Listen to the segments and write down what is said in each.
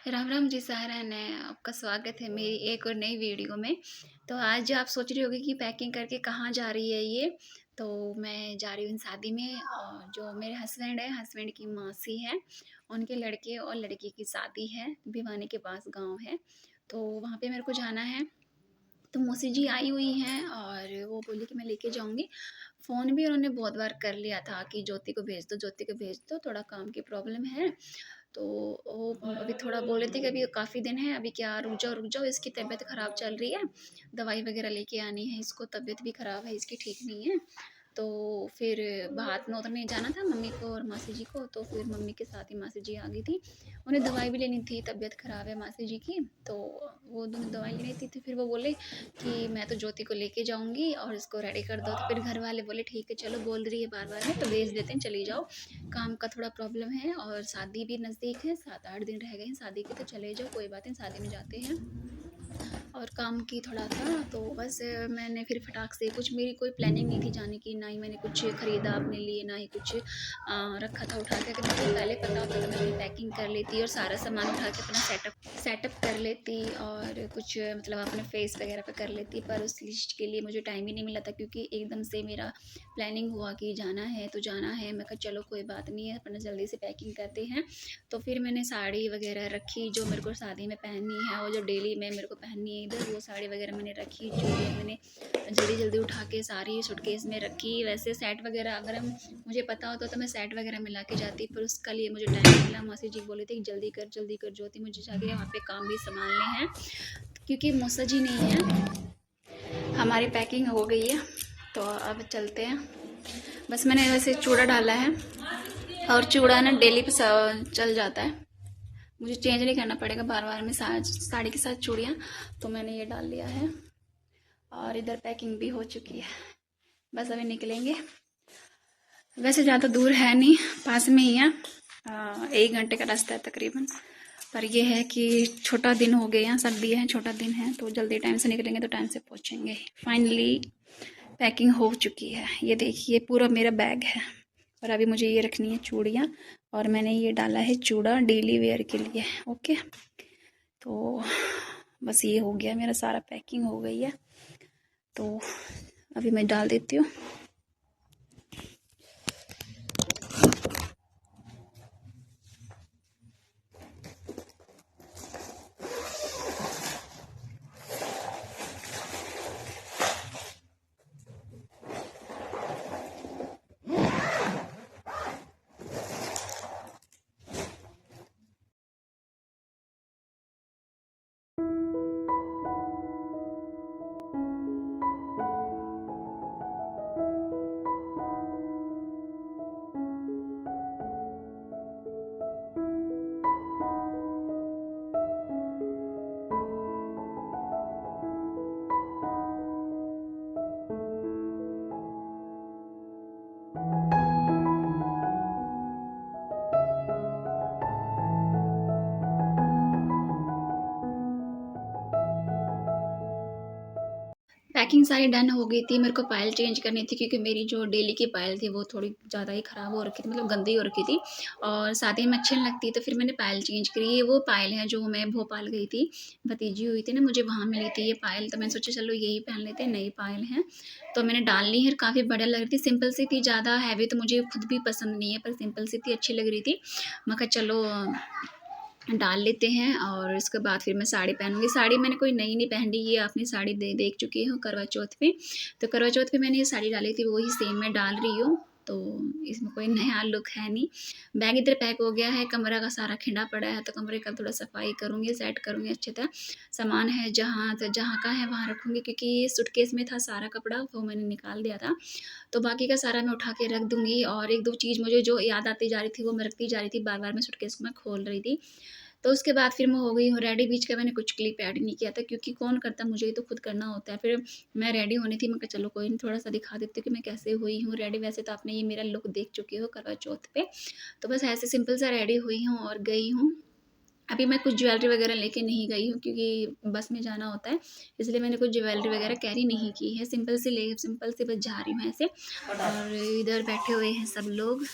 राम राम जी सहारन है। आपका स्वागत है मेरी एक और नई वीडियो में। तो आज आप सोच रहे होगे कि पैकिंग करके कहाँ जा रही है ये। तो मैं जा रही हूँ शादी में, और जो मेरे हस्बैंड है, हस्बैंड की मासी है, उनके लड़के और लड़की की शादी है। भिवानी के पास गांव है, तो वहाँ पे मेरे को जाना है। तो मौसी जी आई हुई हैं और वो बोली कि मैं लेके जाऊँगी। फ़ोन भी उन्होंने बहुत बार कर लिया था कि ज्योति को भेज दो, ज्योति को भेज दो, थोड़ा काम की प्रॉब्लम है। तो वो अभी थोड़ा बोल रहे थे कि अभी काफ़ी दिन है, अभी क्या रुक जाओ, इसकी तबीयत ख़राब चल रही है, दवाई वग़ैरह लेके आनी है इसको, तबीयत भी ख़राब है इसकी, ठीक नहीं है। तो फिर भात नौतने जाना था मम्मी को और मासी जी को, तो फिर मम्मी के साथ ही मासी जी आ गई थी। उन्हें दवाई भी लेनी थी, तबीयत ख़राब है मासी जी की, तो वो दोनों दवाई लेनी थी। तो फिर वो बोले कि मैं तो ज्योति को लेके जाऊँगी और इसको रेडी कर दो। तो फिर घर वाले बोले ठीक है चलो, बोल रही है बार-बार में तो भेज देते हैं, चली जाओ। काम का थोड़ा प्रॉब्लम है और शादी भी नज़दीक है, 7-8 दिन रह गए हैं शादी के, तो चले जाओ, कोई बात नहीं, शादी में जाते हैं। और काम की थोड़ा था, तो बस मैंने फिर फटाक से, कुछ मेरी कोई प्लानिंग नहीं थी जाने की, ना ही मैंने कुछ खरीदा अपने लिए, ना ही कुछ रखा था उठा के। अगर मुझे पहले पता होता तो मैं अपनी पैकिंग कर लेती और सारा सामान उठा के अपना सेटअप कर लेती, और कुछ मतलब अपने फेस वगैरह पे कर लेती, पर उस लिस्ट के लिए मुझे टाइम ही नहीं मिला था, क्योंकि एकदम से मेरा प्लानिंग हुआ कि जाना है तो जाना है। मैं कहा चलो कोई बात नहीं है, अपना जल्दी से पैकिंग करते हैं। तो फिर मैंने साड़ी वगैरह रखी जो मेरे को शादी में पहननी है, और जो डेली में मेरे को पहननी है इधर, वो साड़ी वगैरह मैंने रखी, चूड़ियाँ मैंने जल्दी जल्दी उठा के सारी सूटकेस में रखी। वैसे सेट वगैरह अगर हम मुझे पता होता तो मैं सेट वगैरह मिला के जाती, पर उसका लिए मुझे टाइम नहीं मिला। मासी जी बोले थे कि जल्दी कर ज्योति, मुझे जाके वहाँ पे काम भी संभालने हैं, क्योंकि मौसा जी नहीं है। हमारी पैकिंग हो गई है, तो अब चलते हैं। बस मैंने वैसे चूड़ा डाला है, और चूड़ा ना डेली पे चल जाता है, मुझे चेंज नहीं करना पड़ेगा बार बार में साड़ी के साथ चूड़ियाँ। तो मैंने ये डाल लिया है, और इधर पैकिंग भी हो चुकी है, बस अभी निकलेंगे। वैसे ज़्यादा दूर है नहीं, पास में ही है, 1 घंटे का रास्ता है तकरीबन। पर यह है कि छोटा दिन हो गया, सर्दी है, छोटा दिन है, तो जल्दी टाइम से निकलेंगे तो टाइम से पहुँचेंगे। फाइनली पैकिंग हो चुकी है। ये देखिए पूरा मेरा बैग है, और अभी मुझे ये रखनी है चूड़ियाँ, और मैंने ये डाला है चूड़ा डेली वेयर के लिए। ओके, तो बस ये हो गया, मेरा सारा पैकिंग हो गई है, तो अभी मैं डाल देती हूँ। पैकिंग सारी डन हो गई थी, मेरे को पायल चेंज करनी थी, क्योंकि मेरी जो डेली की पायल थी वो थोड़ी ज़्यादा ही ख़राब हो रखी थी, मतलब गंदी हो रखी थी, और शादी में अच्छी नहीं लगती। तो फिर मैंने पायल चेंज करी। ये वो पायल है जो मैं भोपाल गई थी, भतीजी हुई थी ना, मुझे वहाँ मिली थी ये पायल, तो मैंने सोचा चलो यही पहन लेते हैं, नई पायल है। तो मैंने डाल ली है, काफ़ी बढ़िया लग रही थी, सिंपल सी थी, ज़्यादा हैवी तो मुझे खुद भी पसंद नहीं है, पर सिंपल सी थी, अच्छी लग रही थी। मैं कहा चलो डाल लेते हैं, और उसके बाद फिर मैं साड़ी पहनूंगी। साड़ी मैंने कोई नई नहीं पहनी, ये आपने साड़ी देख चुकी हूँ करवा चौथ पे। तो करवा चौथ पे मैंने ये साड़ी डाली थी, वही सेम मैं डाल रही हूँ, तो इसमें कोई नया लुक है नहीं। बैग इधर पैक हो गया है, कमरा का सारा खिंडा पड़ा है, तो कमरे का थोड़ा सफाई करूँगी, सेट करूँगी अच्छे तरह। सामान है जहाँ जहाँ का है वहाँ रखूँगी, क्योंकि सूटकेस में था सारा कपड़ा, वो मैंने निकाल दिया था, तो बाकी का सारा मैं उठा के रख दूँगी। और 1-2 चीज़ मुझे जो याद आती जा रही थी वो मैं रखती जा रही थी, बार-बार मैं सूटकेस को मैं खोल रही थी। तो उसके बाद फिर मैं हो गई हूँ रेडी। बीच का मैंने कुछ क्लिप ऐड नहीं किया था, क्योंकि कौन करता, मुझे ही तो खुद करना होता है। फिर मैं रेडी होनी थी, मैं कहा चलो कोई नहीं, थोड़ा-सा दिखा देती हूँ कि मैं कैसे हुई हूँ रेडी। वैसे तो आपने ये मेरा लुक देख चुके हो करवा चौथ पे, तो बस ऐसे सिंपल सा रेडी हुई हूँ और गई हूँ। अभी मैं कुछ ज्वेलरी वगैरह लेके नहीं गई हूँ, क्योंकि बस में जाना होता है, इसलिए मैंने कुछ ज्वेलरी वगैरह कैरी नहीं की है, सिंपल से बस जा रही हूँ ऐसे। और इधर बैठे हुए हैं सब लोग।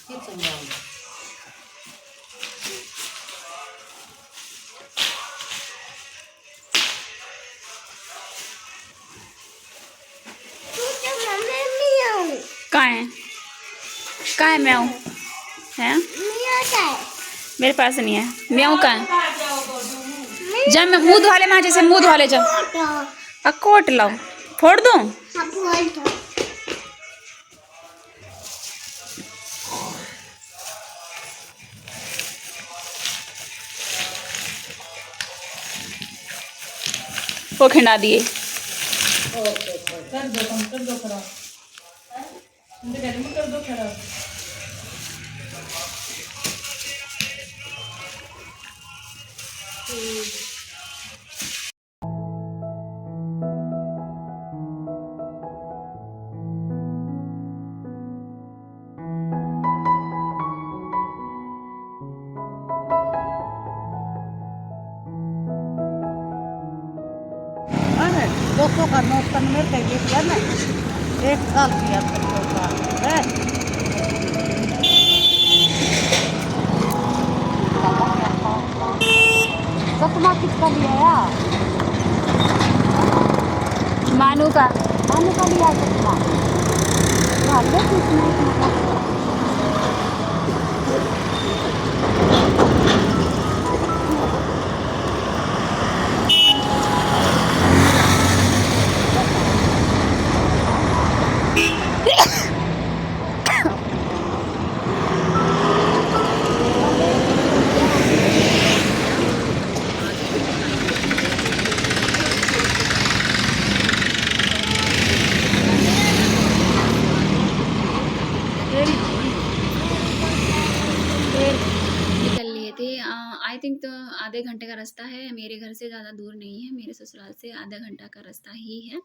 कहाँ है? कहाँ है म्याऊ? है मेरे पास नहीं है। म्याऊ कहाँ है? जा मैं मुंह धो ले, माँ जैसे मुंह धो ले जा। कोट लाओ, फोड़ दूँ? वो खिंडा दिए। कर दो खराब, कर दो खराब। अरे 200 का नोट मेरे पे ये किया ना, 1 साल किया 200 का है। चश्मा किसका लिया यार? मानू का। मानू का लिया चश्मा। यार ले किसने निकल लिए थे। आई थिंक तो आधे घंटे का रास्ता है, मेरे घर से ज़्यादा दूर नहीं है, मेरे ससुराल से आधा घंटा का रास्ता ही है,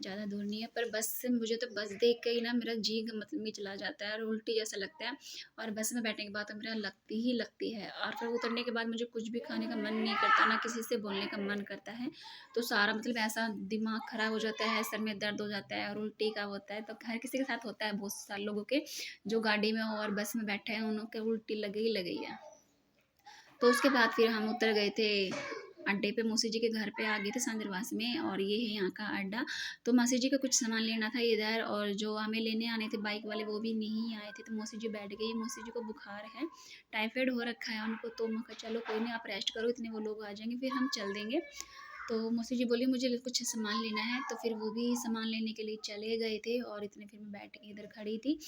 ज़्यादा दूर नहीं है। पर बस से मुझे तो बस देख के ही ना मेरा जी मतलब में चला जाता है और उल्टी जैसा लगता है। और बस में बैठने के बाद तो मेरा लगती ही लगती है, और फिर उतरने के बाद मुझे कुछ भी खाने का मन नहीं करता, ना किसी से बोलने का मन करता है। तो सारा मतलब ऐसा दिमाग ख़राब हो जाता है, सर में दर्द हो जाता है और उल्टी का होता है। तो हर किसी के साथ होता है, बहुत सारे लोगों के जो गाड़ी में और बस में बैठे हैं उनके उल्टी लगी लगी है। तो उसके बाद फिर हम उतर गए थे अड्डे पे, मौसी जी के घर पे आ गए थे सांदरवास में, और ये है यहाँ का अड्डा। तो मौसी जी का कुछ सामान लेना था इधर, और जो हमें लेने आने थे बाइक वाले वो भी नहीं आए थे। तो मौसी जी बैठ गई, मौसी जी को बुखार है, टाइफाइड हो रखा है उनको। तो मैं कहा चलो कोई नहीं, आप रेस्ट करो, इतने वो लोग आ जाएंगे फिर हम चल देंगे। तो मौसी जी बोली मुझे कुछ सामान लेना है, तो फिर वो भी सामान लेने के लिए चले गए थे, और इतने फिर मैं बैठ के इधर खड़ी थी।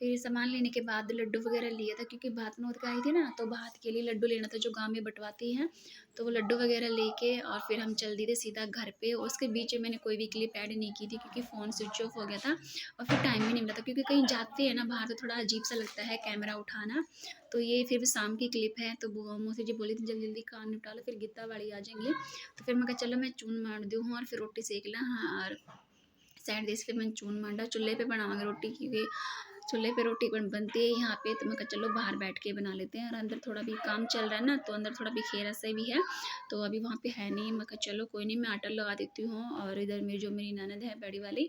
फिर सामान लेने के बाद लड्डू वगैरह लिया था, क्योंकि भात नोत का आई थी ना, तो भात के लिए लड्डू लेना था जो गांव में बंटवाती हैं। तो वो लड्डू वगैरह लेके और फिर हम चल दिए थे सीधा घर पे। और उसके बीच में मैंने कोई भी क्लिप ऐड नहीं की थी, क्योंकि फ़ोन स्विच ऑफ हो गया था और फिर टाइम भी नहीं मिला था, क्योंकि कहीं जाते हैं ना बाहर तो थोड़ा अजीब सा लगता है कैमरा उठाना। तो ये फिर भी शाम की क्लिप है, तो मुझसे जी बोली थी जल्दी जल्दी काम निपटा लो, फिर गीता वाली आ जाएंगी। तो फिर मैं कहा चलो मैं चून मार दूँ और फिर रोटी सेक ला। हाँ, और साइड डिश पे मैंने चून मांडा, चूल्हे पे बनावांगे रोटी, क्योंकि चूल्हे पे रोटी बनती है यहाँ पे। तो मैं कहा चलो बाहर बैठ के बना लेते हैं, और अंदर थोड़ा भी काम चल रहा है ना, तो अंदर थोड़ा भी खेरा से भी है, तो अभी वहाँ पे है नहीं। मैं कहा चलो कोई नहीं, मैं आटा लगा देती हूँ। और इधर मेरी जो मेरी ननद है बड़ी वाली,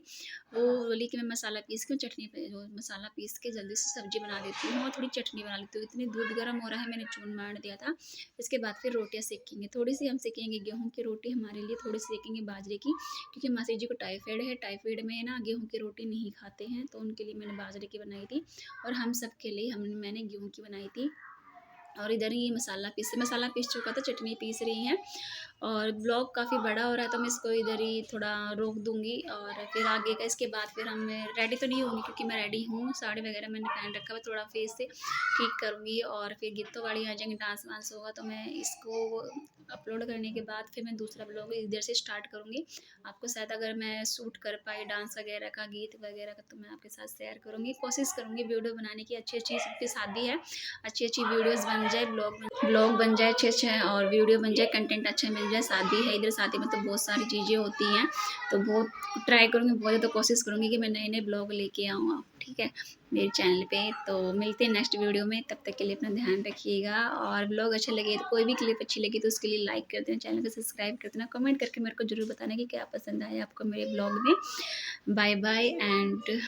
वो बोली कि मैं मसाला पीस के चटनी पे जो मसाला पीस के जल्दी से सब्जी बना देती हूँ और थोड़ी चटनी बना लेती हूँ। इतनी दूध गर्म हो रहा है, मैंने चून मार दिया था। इसके बाद फिर रोटियाँ सेकेंगे, थोड़ी सी हम सेकेंगे गेहूँ की रोटी हमारे लिए, थोड़ी सी सेकेंगे बाजरे की, क्योंकि मासी जी को टाइफाइड है, टाइफाइड में ना गेहूँ की रोटी नहीं खाते हैं, तो उनके लिए मैंने बाजरे की बनाई थी। और हम सब के लिए मैंने गेहूँ की बनाई थी। और इधर ही मसाला पीस चुका था, चटनी पीस रही हैं। और ब्लॉग काफ़ी बड़ा हो रहा है, तो मैं इसको इधर ही थोड़ा रोक दूँगी। और फिर आगे का इसके बाद फिर हम रेडी तो नहीं होंगी, क्योंकि मैं रेडी हूँ, साड़ी वगैरह मैंने पहन रखा है, थोड़ा फेस से ठीक करूँगी। और फिर गीतों वाली आ जाएंगे, डांस वांस होगा, तो मैं इसको अपलोड करने के बाद फिर मैं दूसरा ब्लॉग इधर से स्टार्ट करूँगी। आपको शायद अगर मैं शूट कर पाई डांस वगैरह का, गीत वगैरह का, तो मैं आपके साथ शेयर करूँगी, कोशिश करूँगी वीडियो बनाने की अच्छी अच्छी। सबकी शादी है, अच्छी अच्छी वीडियोस बन जाए, ब्लॉग बन जाए अच्छे अच्छे, और वीडियो बन जाए, कंटेंट अच्छा मिल जाए। शादी है इधर, शादी में तो बहुत सारी चीज़ें होती हैं, तो बहुत ट्राई करूँगी, बहुत ज़्यादा कोशिश करूँगी कि मैं नए नए ब्लॉग लेके आऊँ, ठीक है, मेरे चैनल पे। तो मिलते हैं नेक्स्ट वीडियो में, तब तक के लिए अपना ध्यान रखिएगा। और ब्लॉग अच्छे लगे तो कोई भी क्लिप अच्छी लगी तो उसके लिए लाइक कर देना, चैनल को सब्सक्राइब कर देना, कमेंट करके मेरे को ज़रूर बताना कि क्या पसंद आया आपको मेरे ब्लॉग में। Bye bye and